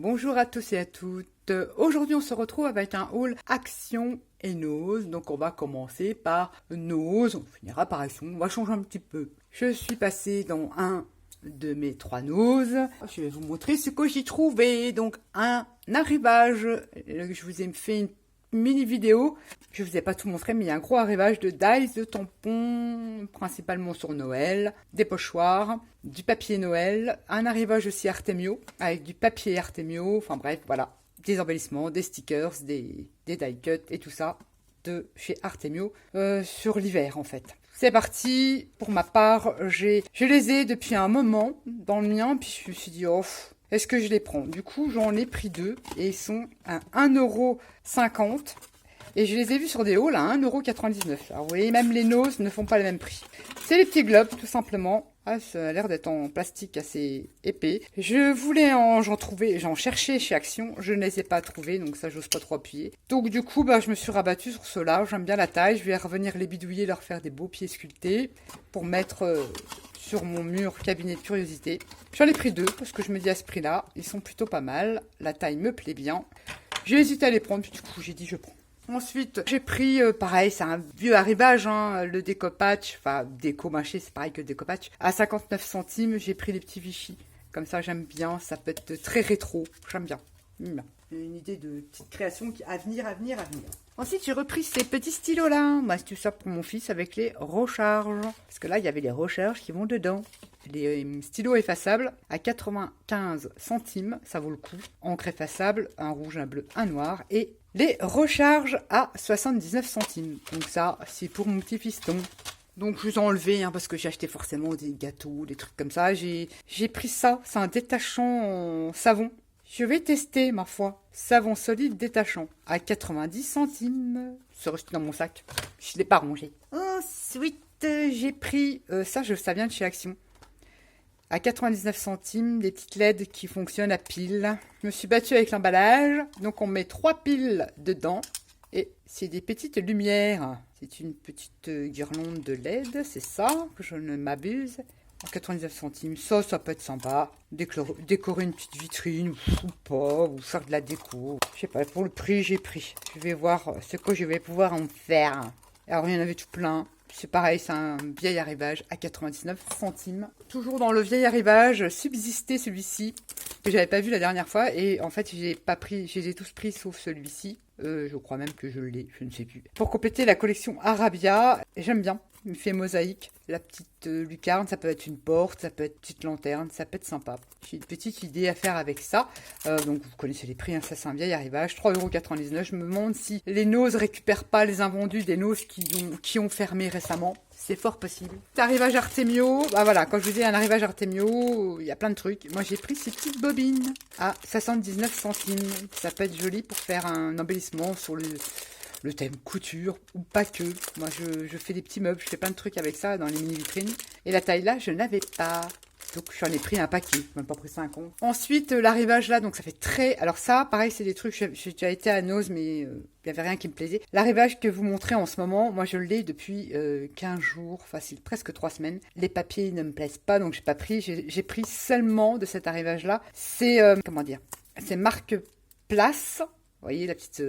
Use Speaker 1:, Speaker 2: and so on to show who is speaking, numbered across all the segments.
Speaker 1: Bonjour à tous et à toutes. Aujourd'hui, on se retrouve avec un haul Action et Nose. Donc, on va commencer par Nose. On finira par Action. On va changer un petit peu. Je suis passée dans un de mes 3 Nose. Je vais vous montrer ce que j'ai trouvé. Donc, un arrivage. Je vous ai fait une mini vidéo. Je vous ai pas tout montré, mais il y a un gros arrivage de dies, de tampons, principalement sur Noël, des pochoirs, du papier Noël, un arrivage aussi Artemio, avec du papier Artemio, enfin bref, voilà, des embellissements, des stickers, des die cuts et tout ça de chez Artemio sur l'hiver en fait. C'est parti, pour ma part, je les ai depuis un moment dans le mien, puis je me suis dit, oh, est-ce que je les prends? Du coup, j'en ai pris 2 et ils sont à 1,50 €. Et je les ai vus sur des hauls à 1,99 €. Alors vous voyez, même les noses ne font pas le même prix. C'est les petits globes, tout simplement. Ah, ça a l'air d'être en plastique assez épais. Je voulais j'en cherchais chez Action. Je ne les ai pas trouvés, donc ça, j'ose pas trop appuyer. Donc du coup, je me suis rabattue sur ceux-là. J'aime bien la taille. Je vais revenir les bidouiller, leur faire des beaux pieds sculptés pour mettre sur mon mur cabinet de curiosité. J'en ai pris 2 parce que je me dis à ce prix-là, ils sont plutôt pas mal. La taille me plaît bien. J'ai hésité à les prendre, puis du coup, j'ai dit je prends. Ensuite, j'ai pris, pareil, c'est un vieux arrivage, hein, le décopatch, enfin, déco mâché, c'est pareil que le décopatch. À 59 centimes, j'ai pris les petits Vichy. Comme ça, j'aime bien, ça peut être très rétro, j'aime bien. Une idée de petite création à venir. Ensuite, j'ai repris ces petits stylos-là. C'est tout ça pour mon fils avec les recharges. Parce que là, il y avait les recharges qui vont dedans. Les stylos effaçables à 95 centimes, ça vaut le coup. Encre effaçable, un rouge, un bleu, un noir. Et les recharges à 79 centimes. Donc ça, c'est pour mon petit fiston. Donc je vous ai enlevé parce que j'ai acheté forcément des gâteaux, des trucs comme ça. J'ai pris ça, c'est un détachant en savon. Je vais tester, ma foi. Savon solide détachant à 90 centimes. C'est resté dans mon sac. Je ne l'ai pas rangé. Ensuite, j'ai pris ça vient de chez Action. À 99 centimes, des petites LED qui fonctionnent à pile. Je me suis battue avec l'emballage. Donc on met 3 piles dedans. Et c'est des petites lumières. C'est une petite guirlande de LED, c'est ça, que je ne m'abuse. À 99 centimes, ça peut être sympa. Décorer une petite vitrine ou pas, ou faire de la déco. Je sais pas, pour le prix, j'ai pris. Je vais voir ce que je vais pouvoir en faire. Alors, il y en avait tout plein. C'est pareil, c'est un vieil arrivage à 99 centimes. Toujours dans le vieil arrivage, subsisté celui-ci, que j'avais pas vu la dernière fois. Et en fait, je les ai tous pris sauf celui-ci. Je crois même que je l'ai, je ne sais plus. Pour compléter la collection Arabia, j'aime bien. Il me fait mosaïque. La petite lucarne, ça peut être une porte, ça peut être une petite lanterne, ça peut être sympa. J'ai une petite idée à faire avec ça. Donc vous connaissez les prix, ça c'est un vieil arrivage, 3,99 €. Je me demande si les noses récupèrent pas les invendus des noses qui ont fermé récemment. C'est fort possible. Cet arrivage Artemio, voilà, quand je vous dis un arrivage Artemio, il y a plein de trucs. Moi j'ai pris ces petites bobines à 79 centimes. Ça peut être joli pour faire un embellissement sur le thème couture, ou pas que. Moi, je fais des petits meubles, je fais plein de trucs avec ça dans les mini-vitrines. Et la taille là, je n'avais pas. Donc, j'en ai pris un paquet, même pas pris 50. Ensuite, l'arrivage là, donc ça fait très... Alors ça, pareil, c'est des trucs, j'ai déjà été à Nose, mais il n'y avait rien qui me plaisait. L'arrivage que vous montrez en ce moment, moi, je l'ai depuis 15 jours, facile, presque 3 semaines. Les papiers ne me plaisent pas, donc j'ai pas pris. J'ai pris seulement de cet arrivage là. C'est, comment dire, c'est marque Place. Vous voyez la petite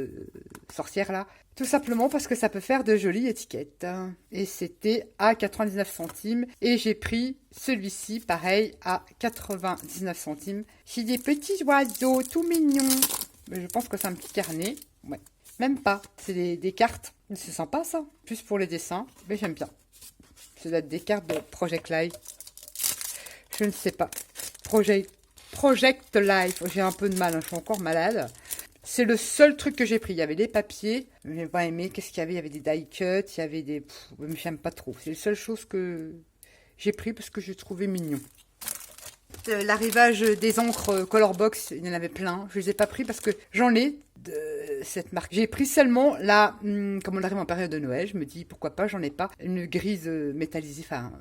Speaker 1: sorcière là? Tout simplement parce que ça peut faire de jolies étiquettes. Et c'était à 99 centimes. Et j'ai pris celui-ci, pareil, à 99 centimes. J'ai des petits oiseaux tout mignons. Mais je pense que c'est un petit carnet. Ouais, même pas. C'est des cartes. C'est sympa ça. Plus pour les dessins. Mais j'aime bien. Ça doit être des cartes de Project Life. Je ne sais pas. Project Life. J'ai un peu de mal, je suis encore malade. C'est le seul truc que j'ai pris. Il y avait des papiers. J'ai pas aimé. Qu'est-ce qu'il y avait? Il y avait des die cuts. Il y avait des... Mais j'aime pas trop. C'est la seule chose que j'ai pris parce que je trouvais mignon. L'arrivage des encres Colorbox, il y en avait plein. Je les ai pas pris parce que j'en ai de cette marque. J'ai pris seulement la... comme on arrive en période de Noël, je me dis pourquoi pas, j'en ai pas. Une grise métallisée, enfin...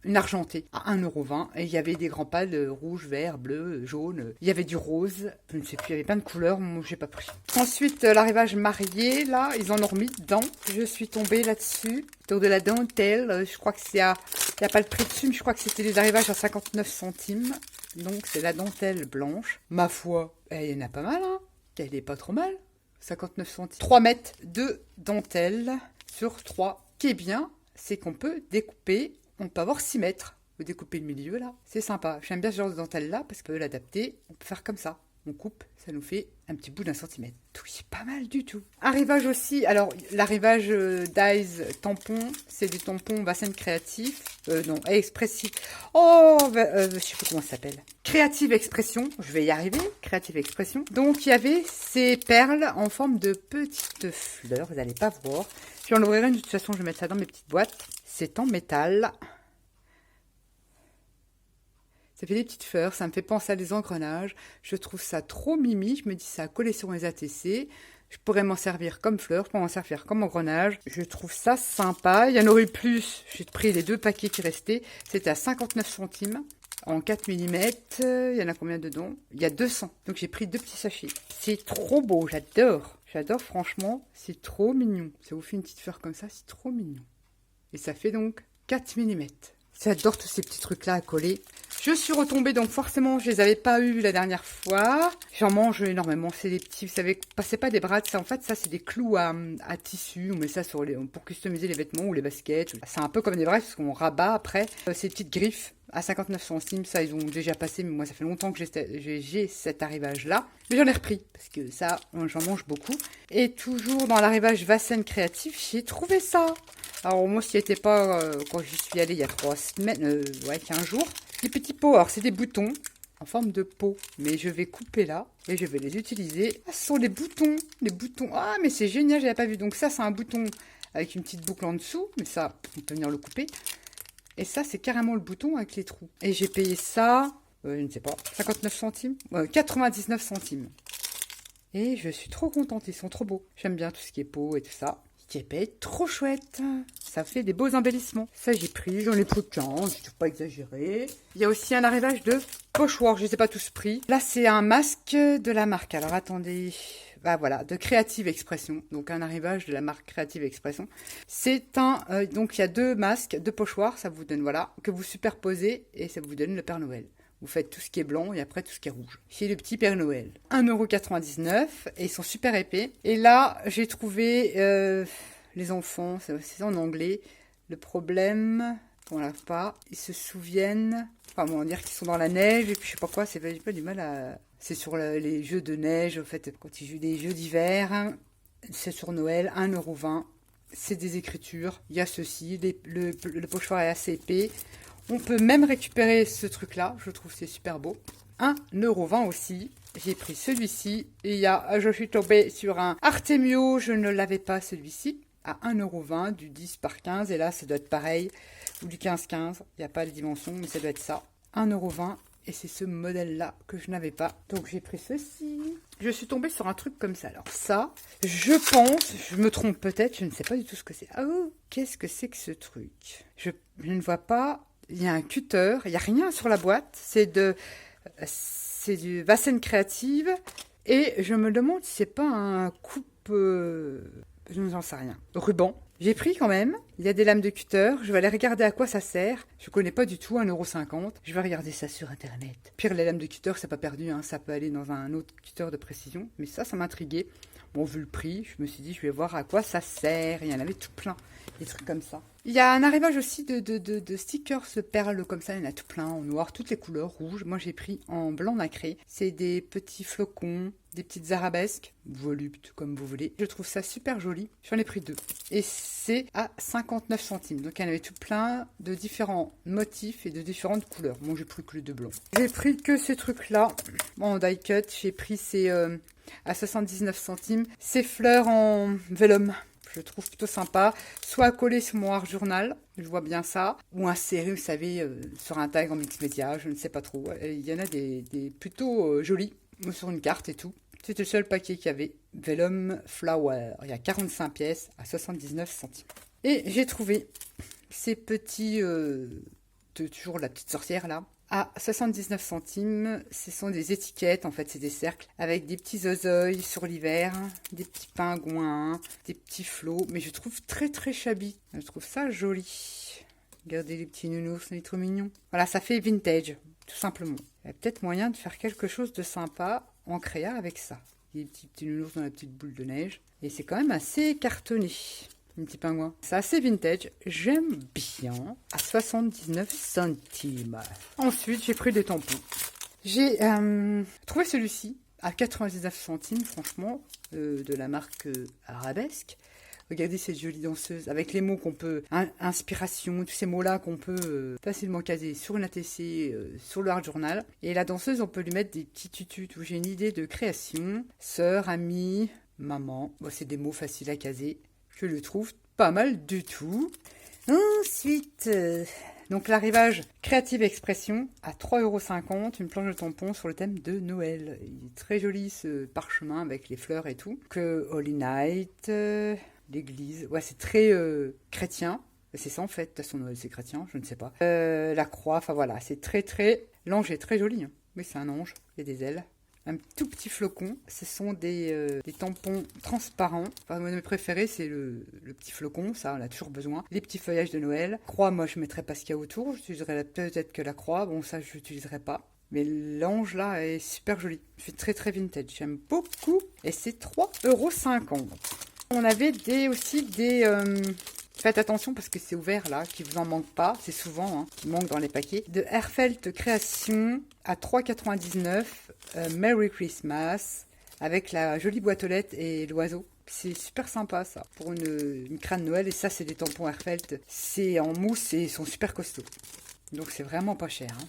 Speaker 1: Une argentée à 1,20 €. Et il y avait des grands pales rouge, vert, bleu, jaune. Il y avait du rose. Je ne sais plus, il y avait plein de couleurs. Moi, j'ai pas pris. Ensuite, l'arrivage marié, là, ils en ont remis dedans. Je suis tombée là-dessus. Autour de la dentelle. Je crois que c'est à... Il n'y a pas le prix dessus, mais je crois que c'était des arrivages à 59 centimes. Donc c'est la dentelle blanche. Ma foi, il y en a pas mal, hein. Elle est pas trop mal. 59 centimes. 3 mètres de dentelle sur 3. Ce qui est bien, c'est qu'on peut découper. On peut avoir 6 mètres. Vous découpez le milieu là. C'est sympa. J'aime bien ce genre de dentelle là parce qu'on peut l'adapter. On peut faire comme ça. On coupe, ça nous fait un petit bout d'1 centimètre. Oui, pas mal du tout. Arrivage aussi. Alors, l'arrivage Dyes tampon, c'est des tampons Vasen créatif. Non, expressif. Oh, je sais plus comment ça s'appelle. Créative expression. Je vais y arriver. Créative expression. Donc, il y avait ces perles en forme de petites fleurs. Vous n'allez pas voir. Je vais en ouvrir une. De toute façon, je vais mettre ça dans mes petites boîtes. C'est en métal. Ça fait des petites fleurs, ça me fait penser à des engrenages. Je trouve ça trop mimi. Je me dis ça a collé sur mes ATC. Je pourrais m'en servir comme fleur, je pourrais m'en servir comme engrenage. Je trouve ça sympa. Il y en aurait plus. J'ai pris les 2 paquets qui restaient. C'était à 59 centimes en 4 mm. Il y en a combien dedans? Il y a 200. Donc j'ai pris 2 petits sachets. C'est trop beau, j'adore. J'adore franchement, c'est trop mignon. Ça vous fait une petite fleur comme ça, c'est trop mignon. Et ça fait donc 4 mm. J'adore tous ces petits trucs-là à coller. Je suis retombée, donc forcément, je les avais pas eu la dernière fois. J'en mange énormément. C'est des petits, vous savez, c'est pas des brades, ça, en fait, ça, c'est des clous à tissu. On met ça sur pour customiser les vêtements ou les baskets. C'est un peu comme des brades, parce qu'on rabat après. Ces petites griffes à 59 centimes, ça, ils ont déjà passé, mais moi, ça fait longtemps que j'ai cet arrivage-là. Mais j'en ai repris, parce que ça, j'en mange beaucoup. Et toujours dans l'arrivage Vasen créatif, j'ai trouvé ça. Alors moi, s'il n'y était pas, quand j'y suis allée il y a 3 semaines, 15 jours, des petits pots. Alors c'est des boutons en forme de pot, mais je vais couper là et je vais les utiliser. Ah, ce sont les boutons, Ah, mais c'est génial, je n'avais pas vu. Donc ça, c'est un bouton avec une petite boucle en dessous, mais ça, on peut venir le couper. Et ça, c'est carrément le bouton avec les trous. Et j'ai payé ça, je ne sais pas, 59 centimes, 99 centimes. Et je suis trop contente, ils sont trop beaux. J'aime bien tout ce qui est pot et tout ça. Qui est trop chouette. Ça fait des beaux embellissements. Ça, j'ai pris. J'en ai pris 15. Je ne pas exagérer. Il y a aussi un arrivage de pochoirs. Je ne les ai pas tous pris. Là, c'est un masque de la marque. Alors, attendez. Bah, voilà. De Creative Expression. Donc, un arrivage de la marque Creative Expression. C'est un... donc, il y a 2 masques, 2 pochoirs. Ça vous donne, voilà. Que vous superposez. Et ça vous donne le Père Noël. Vous faites tout ce qui est blanc et après tout ce qui est rouge. Chez le petit Père Noël. 1,99 € et ils sont super épais. Et là, j'ai trouvé les enfants, c'est en anglais. Le problème, on lave pas. Ils se souviennent, enfin, on va dire qu'ils sont dans la neige et puis je sais pas quoi, j'ai pas du mal à... C'est sur les jeux de neige, en fait, quand ils jouent des jeux d'hiver. C'est sur Noël, 1,20 €. C'est des écritures. Il y a ceci, le pochoir est assez épais. On peut même récupérer ce truc-là. Je trouve que c'est super beau. 1,20 € aussi. J'ai pris celui-ci. Et je suis tombée sur un Artemio. Je ne l'avais pas celui-ci. À 1,20 € du 10 par 15. Et là, ça doit être pareil. Ou du 15-15. Il n'y a pas de dimension, mais ça doit être ça. 1,20 €. Et c'est ce modèle-là que je n'avais pas. Donc j'ai pris ceci. Je suis tombée sur un truc comme ça. Alors ça, je pense, je me trompe peut-être, je ne sais pas du tout ce que c'est. Oh, qu'est-ce que c'est que ce truc? Je ne vois pas. Il y a un cutter, il n'y a rien sur la boîte. C'est du Vasen créative. Et je me demande si c'est pas un coupe... je n'en sais rien. Ruban. J'ai pris quand même. Il y a des lames de cutter. Je vais aller regarder à quoi ça sert. Je connais pas du tout, 1,50 €. Je vais regarder ça sur internet. Pire, les lames de cutter, c'est pas perdu. Hein. Ça peut aller dans un autre cutter de précision. Mais ça m'intriguait. Bon, vu le prix, je me suis dit, je vais voir à quoi ça sert. Il y en avait tout plein. Des trucs comme ça. Il y a un arrivage aussi de stickers perles comme ça. Il y en a tout plein en noir, toutes les couleurs, rouges. Moi, j'ai pris en blanc nacré. C'est des petits flocons, des petites arabesques, voluptes comme vous voulez. Je trouve ça super joli. J'en ai pris 2. Et c'est à 59 centimes. Donc, il y en avait tout plein de différents motifs et de différentes couleurs. Moi, j'ai pris que les 2 blancs. J'ai pris que ces trucs-là. En die cut, j'ai pris ces... à 79 centimes. Ces fleurs en vélum. Je trouve plutôt sympa. Soit collé sur mon art journal, je vois bien ça. Ou inséré, vous savez, sur un tag en multimédia, je ne sais pas trop. Il y en a des plutôt jolis, sur une carte et tout. C'était le seul paquet qu'il y avait. Vellum Flower. Il y a 45 pièces à 79 centimes. Et j'ai trouvé ces petits... toujours la petite sorcière là. À 79 centimes, ce sont des étiquettes, en fait c'est des cercles, avec des petits ozoïs sur l'hiver, des petits pingouins, des petits flots, mais je trouve très très shabby, je trouve ça joli. Regardez les petits nounours, c'est trop mignon. Voilà, ça fait vintage, tout simplement. Il y a peut-être moyen de faire quelque chose de sympa en créa avec ça. Il y a des petits nounours dans la petite boule de neige. Et c'est quand même assez cartonné. Un petit pingouin. C'est assez vintage. J'aime bien. À 79 centimes. Ensuite, j'ai pris des tampons. J'ai trouvé celui-ci à 99 centimes, franchement, de la marque Arabesque. Regardez cette jolie danseuse avec les mots qu'on peut, inspiration, tous ces mots-là qu'on peut facilement caser sur une ATC, sur le hard journal. Et la danseuse, on peut lui mettre des petits tutus où j'ai une idée de création. Sœur, amie, maman. Bon, c'est des mots faciles à caser. Je le trouve pas mal du tout. Ensuite, donc l'arrivage Creative Expression à 3,50 €, une planche de tampon sur le thème de Noël. Il est très joli ce parchemin avec les fleurs et tout. Que Holy Night, l'église, ouais c'est très chrétien. C'est ça en fait, de toute façon Noël c'est chrétien, je ne sais pas. La croix, enfin voilà, c'est très, l'ange est très joli. Hein. Oui c'est un ange, il y a des ailes. Un tout petit flocon, ce sont des tampons transparents. Enfin, mon préféré, c'est le petit flocon, ça, on a toujours besoin. Les petits feuillages de Noël. Croix, moi, je ne mettrais pas ce qu'il y a autour. J'utiliserais peut-être que la croix. Bon, ça, je n'utiliserai pas. Mais l'ange, là, est super joli. C'est très vintage. J'aime beaucoup. Et c'est 3,50 €. On avait aussi des... Faites attention parce que c'est ouvert là, qu'il vous en manque pas, c'est souvent hein, qui manque dans les paquets. De Herfelt Création à 3,99 €, Merry Christmas, avec la jolie boîte aux lettres et l'oiseau. C'est super sympa ça, pour une crâne Noël. Et ça c'est des tampons Herfelt, c'est en mousse et ils sont super costauds. Donc c'est vraiment pas cher. Hein.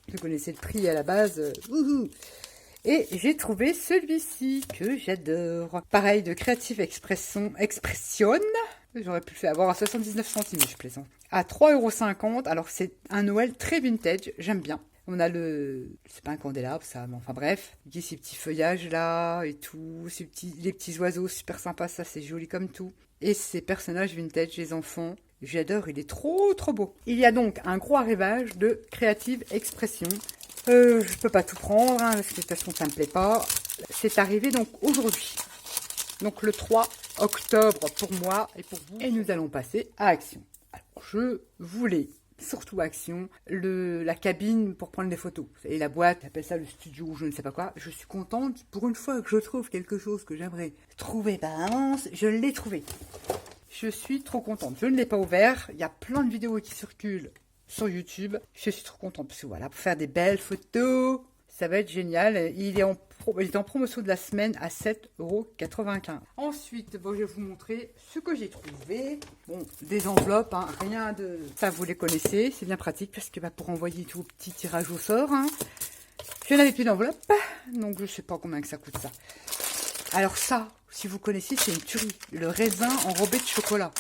Speaker 1: Vous connaissez le prix à la base. Et j'ai trouvé celui-ci que j'adore. Pareil de Creative Expression. J'aurais pu le faire avoir à 79 centimes, je plaisante. À 3,50 €. Alors, c'est un Noël très vintage. J'aime bien. On a c'est pas un candélabre, ça, mais enfin bref. Il y a ces petits feuillages là et tout. Les petits oiseaux super sympas, ça, c'est joli comme tout. Et ces personnages vintage, les enfants. J'adore, il est trop beau. Il y a donc un gros arrivage de Creative Expression. Je peux pas tout prendre, hein, parce que de toute façon, ça me plaît pas. C'est arrivé donc aujourd'hui. Donc le 3 octobre pour moi et pour vous. Et nous allons passer à Action. Alors je voulais surtout Action, la cabine pour prendre des photos. Et la boîte, j'appelle ça le studio, je ne sais pas quoi. Je suis contente pour une fois que je trouve quelque chose que j'aimerais trouver par avance. Je l'ai trouvé. Je suis trop contente. Je ne l'ai pas ouvert. Il y a plein de vidéos qui circulent sur YouTube. Je suis trop contente parce que voilà, pour faire des belles photos, ça va être génial. Il est en promotion de la semaine à 7,95 €. Ensuite, bon, je vais vous montrer ce que j'ai trouvé. Bon, des enveloppes, hein, rien de... Ça, vous les connaissez, c'est bien pratique parce que pour envoyer tout petit tirage au sort, hein, je n'avais plus d'enveloppe, donc je ne sais pas combien que ça coûte ça. Alors ça, si vous connaissez, c'est une tuerie. Le raisin enrobé de chocolat.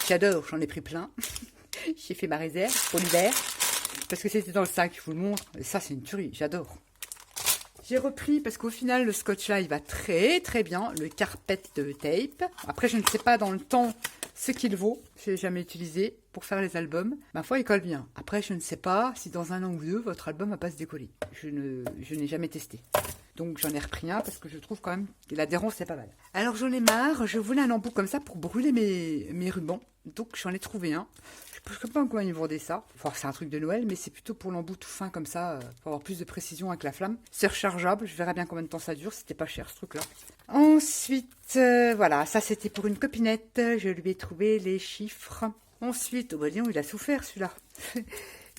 Speaker 1: J'adore, j'en ai pris plein. J'ai fait ma réserve pour l'hiver. Parce que c'était dans le sac, je vous le montre. Et ça, c'est une tuerie, j'adore. J'ai repris, parce qu'au final, le scotch là, il va très bien. Le carpet tape. Après, je ne sais pas dans le temps ce qu'il vaut. Je l'ai jamais utilisé pour faire les albums. Ma foi, il colle bien. Après, je ne sais pas si dans un an ou deux, votre album va pas se décoller. Je n'ai jamais testé. Donc j'en ai repris un parce que je trouve quand même que l'adhérence c'est pas mal. Alors j'en ai marre, je voulais un embout comme ça pour brûler mes rubans. Donc j'en ai trouvé un. Je ne sais pas comment ils vendaient ça. Enfin, c'est un truc de Noël, mais c'est plutôt pour l'embout tout fin comme ça, pour avoir plus de précision avec la flamme. C'est rechargeable, je verrai bien combien de temps ça dure, c'était pas cher ce truc-là. Ensuite, voilà, ça c'était pour une copinette, je lui ai trouvé les chiffres. Ensuite, oh bah disons, il a souffert celui-là.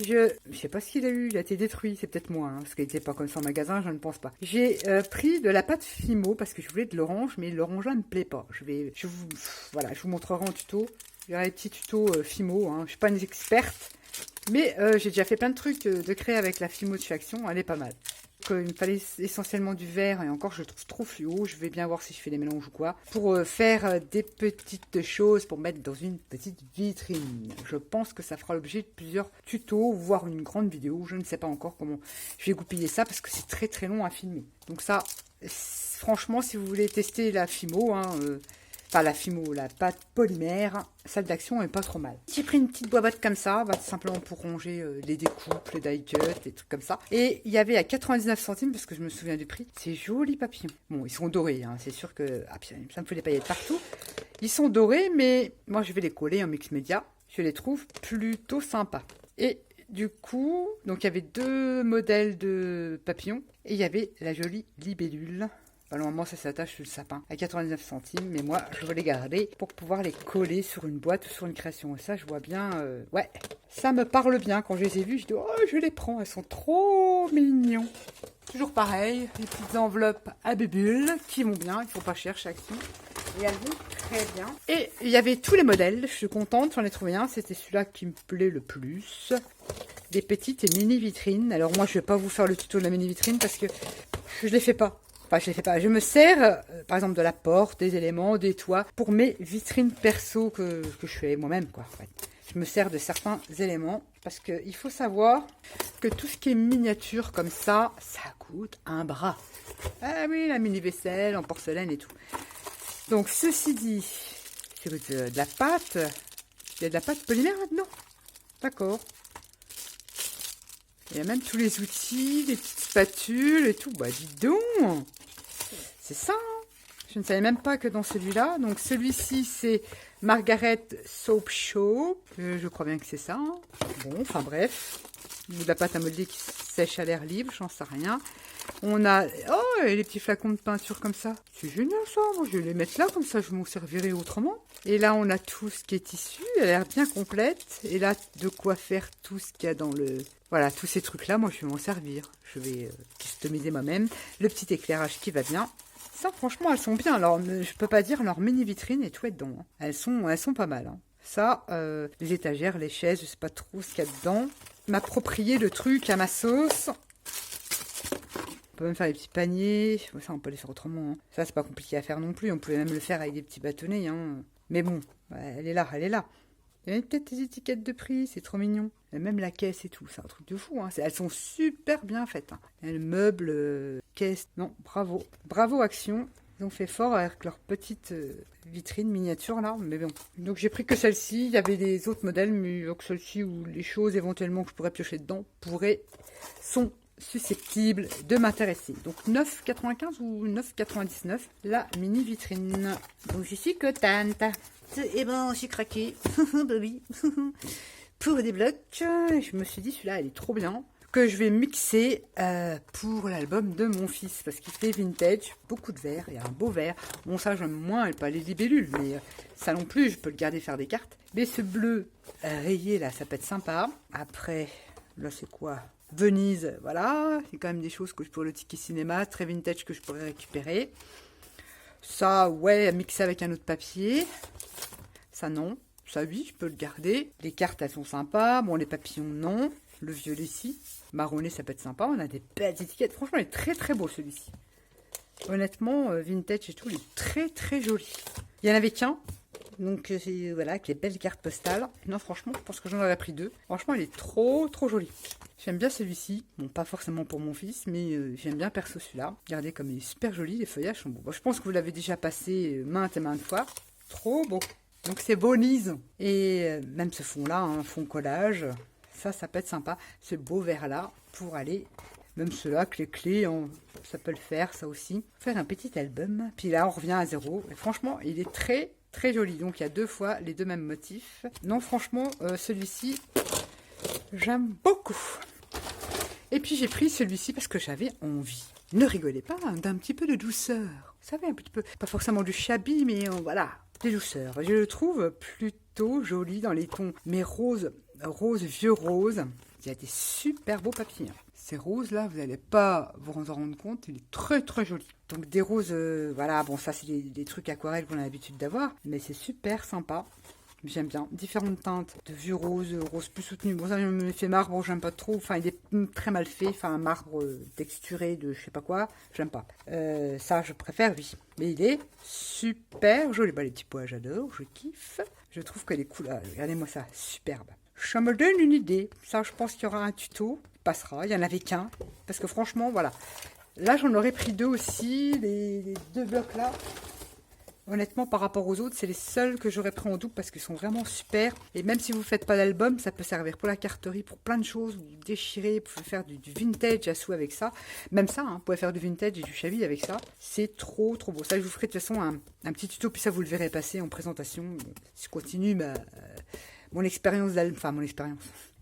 Speaker 1: Je sais pas ce qu'il a eu, il a été détruit, c'est peut-être moi, hein, parce qu'il n'était pas comme ça en magasin, je ne pense pas. J'ai pris de la pâte Fimo parce que je voulais de l'orange, mais l'orange là ne me plaît pas. Je vous montrerai en tuto. Il y aura des petits tutos Fimo, hein. Je suis pas une experte, mais j'ai déjà fait plein de trucs de créer avec la Fimo de chez Action, elle est pas mal. Donc, il me fallait essentiellement du vert et encore je le trouve trop fluo, je vais bien voir si je fais des mélanges ou quoi, pour faire des petites choses pour mettre dans une petite vitrine. Je pense que ça fera l'objet de plusieurs tutos, voire une grande vidéo, je ne sais pas encore comment je vais goupiller ça parce que c'est très long à filmer. Donc ça, franchement, si vous voulez tester la Fimo, hein, enfin la Fimo, la pâte polymère, salle d'action est pas trop mal. J'ai pris une petite boîte comme ça, tout simplement pour ranger les découpes, les die cuts, les trucs comme ça. Et il y avait à 99 centimes, parce que je me souviens du prix, ces jolis papillons. Bon, ils sont dorés, hein, c'est sûr que... Ah, ça me fait des paillettes partout. Ils sont dorés, mais moi je vais les coller en mix média. Je les trouve plutôt sympas. Et du coup, donc il y avait 2 modèles de papillons et il y avait la jolie libellule. Enfin, normalement, ça s'attache sur le sapin à 99 centimes, mais moi, je veux les garder pour pouvoir les coller sur une boîte ou sur une création. Et ça, je vois bien, ouais, ça me parle bien. Quand je les ai vus, je dis, oh, je les prends, elles sont trop mignons. Toujours pareil, les petites enveloppes à bulles qui vont bien, ils ne sont pas chers chez Action. Et elles vont très bien. Et il y avait tous les modèles, je suis contente, j'en ai trouvé un, c'était celui-là qui me plaît le plus. Des petites et mini vitrines. Alors moi, je ne vais pas vous faire le tuto de la mini vitrine parce que je ne les fais pas. Enfin, je les fais pas. Je me sers, par exemple, de la porte, des éléments, des toits, pour mes vitrines perso que je fais moi-même, quoi. En fait. Je me sers de certains éléments parce qu'il faut savoir que tout ce qui est miniature comme ça coûte un bras. Ah oui, la mini vaisselle en porcelaine et tout. Donc, ceci dit, c'est de la pâte. Il y a de la pâte polymère là-dedans. D'accord. Il y a même tous les outils, les petites spatules et tout. Bah, dis donc. C'est ça, hein. Je ne savais même pas que dans celui-là. Donc, celui-ci, c'est Margaret Soap Show. Je crois bien que c'est ça. Hein. Bon, enfin bref. Ou de la pâte à modeler qui sèche à l'air libre, j'en sais rien. On a... Oh, et les petits flacons de peinture comme ça. C'est génial ça. Moi, je vais les mettre là, comme ça, je m'en servirai autrement. Et là, on a tout ce qui est tissu. Elle a l'air bien complète. Et là, de quoi faire tout ce qu'il y a dans le... Voilà, tous ces trucs-là, moi, je vais m'en servir. Je vais customiser moi-même. Le petit éclairage qui va bien. Ça, franchement, elles sont bien. Alors, je peux pas dire leur mini vitrine est tout dedans. Hein. Elles sont pas mal. Hein. Ça, les étagères, les chaises, je sais pas trop ce qu'il y a dedans. M'approprier le truc à ma sauce. On peut même faire des petits paniers. Ça, on peut les faire autrement. Hein. Ça, c'est pas compliqué à faire non plus. On pouvait même le faire avec des petits bâtonnets. Hein. Mais bon, elle est là, elle est là. Il y a peut-être des étiquettes de prix, c'est trop mignon. Et même la caisse et tout, c'est un truc de fou. Hein. Elles sont super bien faites. Hein. Et le meuble, caisse, non, bravo. Bravo Action. Ils ont fait fort avec leur petite vitrine miniature là. Mais bon. Donc j'ai pris que celle-ci. Il y avait des autres modèles, mais donc celle-ci où les choses éventuellement que je pourrais piocher dedans sont susceptibles de m'intéresser. Donc 9,95 ou 9,99 la mini vitrine. Donc j'y suis contente. Et ben, j'ai craqué. Bah oui. Pour des blocs, je me suis dit, celui-là, elle est trop bien. Que je vais mixer pour l'album de mon fils. Parce qu'il fait vintage, beaucoup de verre. Il y a un beau verre. Bon, ça, j'aime moins, pas les libellules. Mais ça non plus, je peux le garder faire des cartes. Mais ce bleu rayé, là, ça peut être sympa. Après, là, c'est quoi? Venise, voilà. C'est quand même des choses que je pourrais le ticket cinéma. Très vintage que je pourrais récupérer. Ça, ouais, mixer avec un autre papier. Ça, non. Ça, oui, je peux le garder. Les cartes, elles sont sympas. Bon, les papillons, non. Le violet, ici. Marronné, ça peut être sympa. On a des belles étiquettes. Franchement, il est très, très beau, celui-ci. Honnêtement, vintage et tout, il est très, très joli. Il n'y en avait qu'un. Donc, voilà, avec les belles cartes postales. Non, franchement, je pense que j'en aurais pris 2. Franchement, il est trop, trop joli. J'aime bien celui-ci. Bon, pas forcément pour mon fils, mais j'aime bien perso celui-là. Regardez comme il est super joli. Les feuillages sont beaux. Bon, je pense que vous l'avez déjà passé maintes et maintes fois. Trop beau. Donc, c'est Bonise. Et même ce fond-là, un fond collage. Ça peut être sympa. Ce beau vert-là pour aller... Même ceux-là, clé, ça peut le faire, ça aussi. Faire un petit album. Puis là, on revient à 0. Et franchement, il est très, très joli. Donc, il y a 2 fois les 2 mêmes motifs. Non, franchement, celui-ci, j'aime beaucoup. Et puis, j'ai pris celui-ci parce que j'avais envie. Ne rigolez pas, hein, d'un petit peu de douceur. Vous savez, un petit peu, pas forcément du shabby, mais voilà, des douceurs. Je le trouve plutôt joli dans les tons, mais rose, vieux rose. Il y a des super beaux papiers. Ces roses-là, vous n'allez pas vous en rendre compte, il est très très joli. Donc des roses, voilà, bon ça c'est des trucs aquarelles qu'on a l'habitude d'avoir, mais c'est super sympa. J'aime bien. Différentes teintes de vieux rose, rose plus soutenu. Bon ça me fait marbre, j'aime pas trop. Enfin il est très mal fait, enfin un marbre texturé de je sais pas quoi, j'aime pas. Ça je préfère oui. Mais il est super joli. Bah, les petits pois j'adore, je kiffe. Je trouve que les couleurs, regardez-moi ça, superbe. Ça me donne une idée. Ça je pense qu'il y aura un tuto. Passera, il n'y en avait qu'un, parce que franchement, voilà. Là, j'en aurais pris 2 aussi, les 2 blocs-là. Honnêtement, par rapport aux autres, c'est les seuls que j'aurais pris en double, parce qu'ils sont vraiment super. Et même si vous ne faites pas d'album, ça peut servir pour la carterie, pour plein de choses. Vous déchirez, vous pouvez faire du vintage à sous avec ça. Même ça, hein, vous pouvez faire du vintage et du chaville avec ça. C'est trop, trop beau. Ça, je vous ferai de toute façon un petit tuto, puis ça, vous le verrez passer en présentation. Si je continue, mon expérience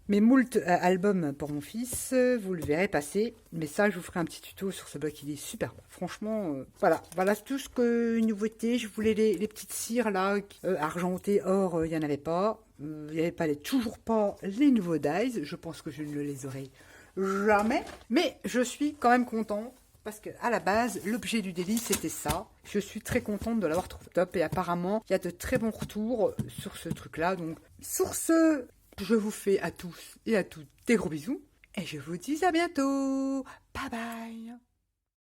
Speaker 1: mes moult albums pour mon fils, vous le verrez passer. Mais ça, je vous ferai un petit tuto sur ce bloc, il est superbe. Franchement, voilà tout ce que nouveauté. Je voulais les petites cires là, argentées, or, il n'y en avait pas. Il n'y avait toujours pas les nouveaux dies. Je pense que je ne les aurai jamais. Mais je suis quand même content. Parce que à la base, l'objet du délit, c'était ça. Je suis très contente de l'avoir trouvé top. Et apparemment, il y a de très bons retours sur ce truc-là. Donc, sur ce, je vous fais à tous et à toutes des gros bisous. Et je vous dis à bientôt. Bye bye.